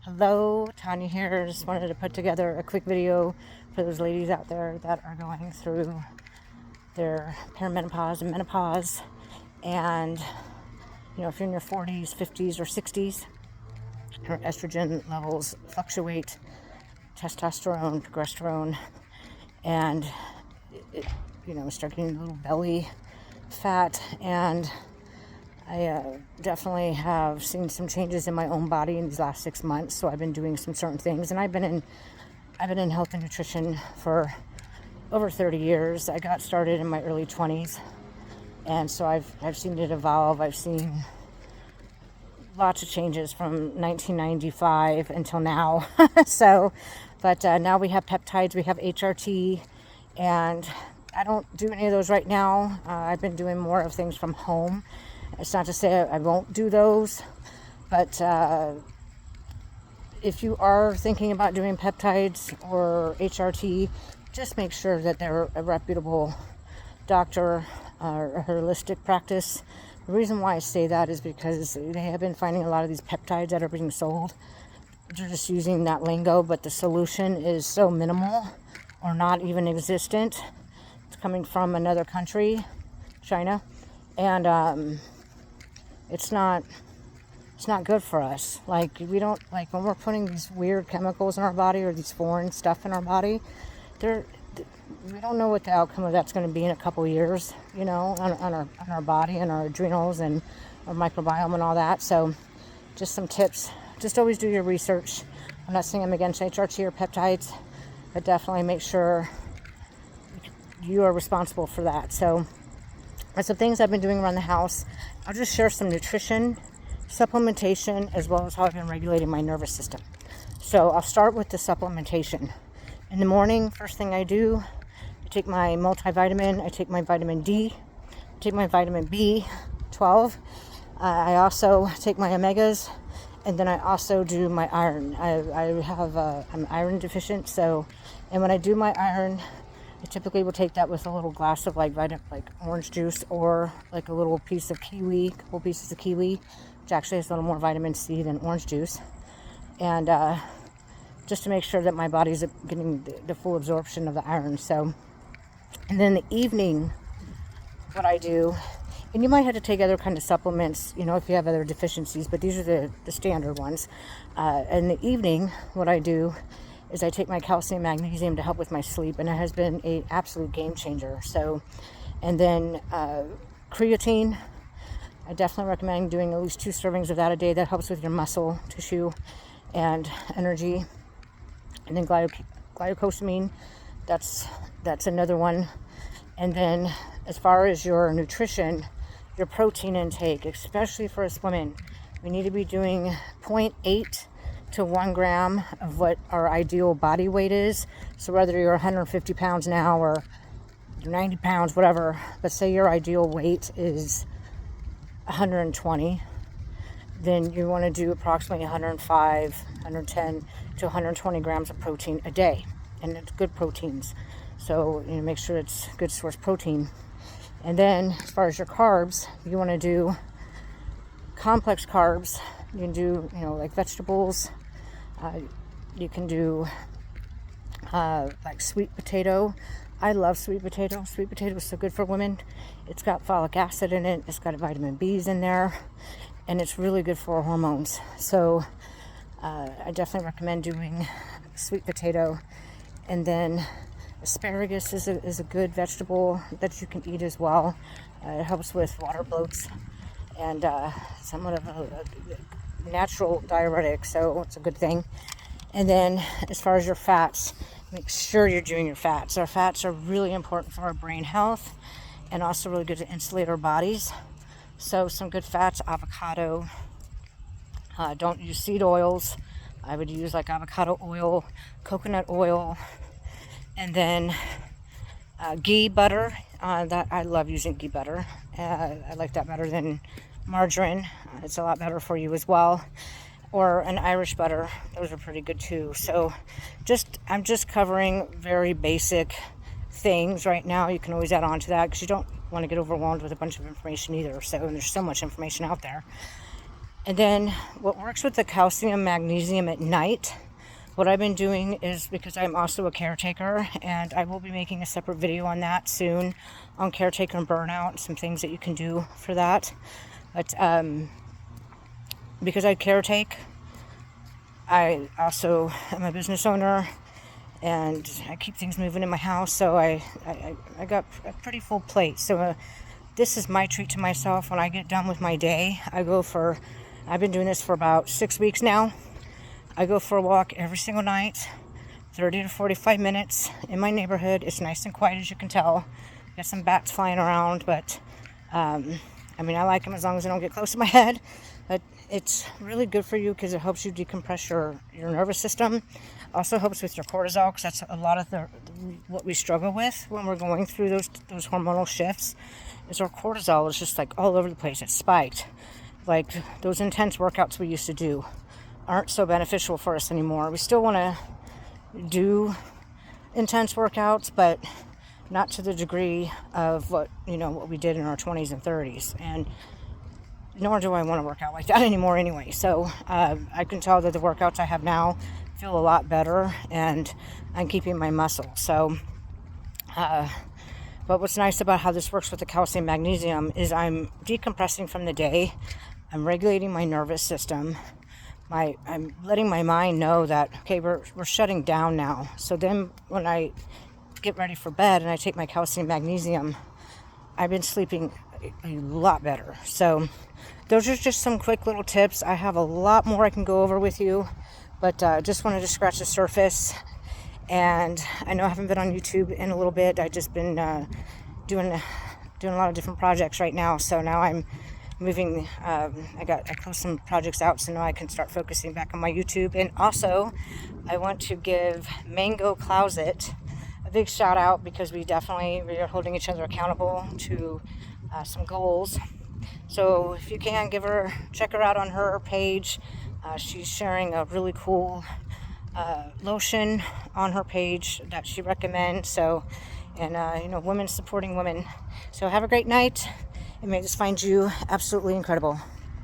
Hello, Tanya here. Just wanted to put together a quick video for those ladies out there that are going through their perimenopause and menopause. And, if you're in your 40s, 50s, or 60s, your estrogen levels fluctuate, testosterone, progesterone, and, start getting a little belly fat. And I definitely have seen some changes in my own body in these last 6 months. So I've been doing some certain things, and I've been in health and nutrition for over 30 years. I got started in my early 20s, and so I've seen it evolve. I've seen lots of changes from 1995 until now. But now we have peptides, we have HRT, and I don't do any of those right now. I've been doing more of things from home. It's not to say I won't do those, but if you are thinking about doing peptides or HRT, just make sure that they're a reputable doctor or a holistic practice. The reason why I say that is because they have been finding a lot of these peptides that are being sold. They're just using that lingo, but the solution is so minimal or not even existent. It's coming from another country, China, and it's not good for us. Like, we don't, like, when we're putting these weird chemicals in our body or these foreign stuff in our body, we don't know what the outcome of that's going to be in a couple years, on our body and our adrenals and our microbiome and all that. So just some tips. Just always do your research. I'm not saying I'm against HRT or peptides, but definitely make sure you are responsible for that. So that's some things I've been doing around the house. I'll just share some nutrition, supplementation, as well as how I've been regulating my nervous system. So I'll start with the supplementation. In the morning, first thing I do, I take my multivitamin, I take my vitamin D, I take my vitamin B12. I also take my omegas, and then I also do my iron. I'm iron deficient, and when I do my iron, I typically will take that with a little glass of like orange juice, or like a little piece of kiwi, couple pieces of kiwi, which actually has a little more vitamin C than orange juice. And just to make sure that my body's getting the full absorption of the iron. So, and then in the evening, what I do, and you might have to take other kind of supplements, if you have other deficiencies, but these are the standard ones. In the evening, what I do is I take my calcium, magnesium to help with my sleep, and it has been an absolute game changer. So, and then creatine, I definitely recommend doing at least 2 servings of that a day. That helps with your muscle tissue and energy. And then glucosamine, that's another one. And then as far as your nutrition, your protein intake, especially for us women, we need to be doing 0.8 to 1 gram of what our ideal body weight is. So whether you're 150 pounds now or you're 90 pounds, whatever, let's say your ideal weight is 120, then you want to do approximately 105, 110 to 120 grams of protein a day. And it's good proteins. So make sure it's good source protein. And then as far as your carbs, you want to do complex carbs. You can do, like vegetables. You can do like sweet potato. I love sweet potato. Sweet potato is so good for women. It's got folic acid in it. It's got vitamin B's in there. And it's really good for our hormones. So I definitely recommend doing sweet potato. And then asparagus is a good vegetable that you can eat as well. It helps with water bloats and somewhat of a natural diuretic, so it's a good thing. And then as far as your fats, make sure you're doing your fats. Our fats are really important for our brain health and also really good to insulate our bodies. So some good fats: avocado. Don't use seed oils. I would use like avocado oil, coconut oil, and then ghee butter. That I love using ghee butter. I like that better than margarine. It's a lot better for you as well. Or an Irish butter. Those are pretty good too. So I'm just covering very basic things right now. You can always add on to that because you don't want to get overwhelmed with a bunch of information either. So, and there's so much information out there. And then what works with the calcium, magnesium at night, what I've been doing is, because I'm also a caretaker, and I will be making a separate video on that soon, on caretaker and burnout, some things that you can do for that. But because I caretake, I also am a business owner, and I keep things moving in my house, so I got a pretty full plate. So this is my treat to myself. When I get done with my day, I've been doing this for about 6 weeks now. I go for a walk every single night, 30 to 45 minutes in my neighborhood. It's nice and quiet, as you can tell. Got some bats flying around, but I like them as long as they don't get close to my head. But it's really good for you because it helps you decompress your nervous system. Also helps with your cortisol, because that's a lot of what we struggle with when we're going through those hormonal shifts. Is our cortisol is just like all over the place. It's spiked. Like those intense workouts we used to do aren't so beneficial for us anymore. We still want to do intense workouts, but not to the degree of what we did in our 20s and 30s. And nor do I want to work out like that anymore anyway. So I can tell that the workouts I have now feel a lot better, and I'm keeping my muscle. So but what's nice about how this works with the calcium magnesium is I'm decompressing from the day. I'm regulating my nervous system. I'm letting my mind know that, okay, we're shutting down now. So then when I get ready for bed and I take my calcium magnesium, I've been sleeping a lot better. So those are just some quick little tips. I have a lot more I can go over with you, but just wanted to scratch the surface. And I know I haven't been on YouTube in a little bit. I've just been doing a lot of different projects right now. So now I'm moving. I closed some projects out, so now I can start focusing back on my YouTube. And also, I want to give Mango Closet a big shout out, because we are holding each other accountable to some goals. So if you can, check her out on her page. She's sharing a really cool lotion on her page that she recommends. So, and women supporting women. So have a great night, and may this find you absolutely incredible.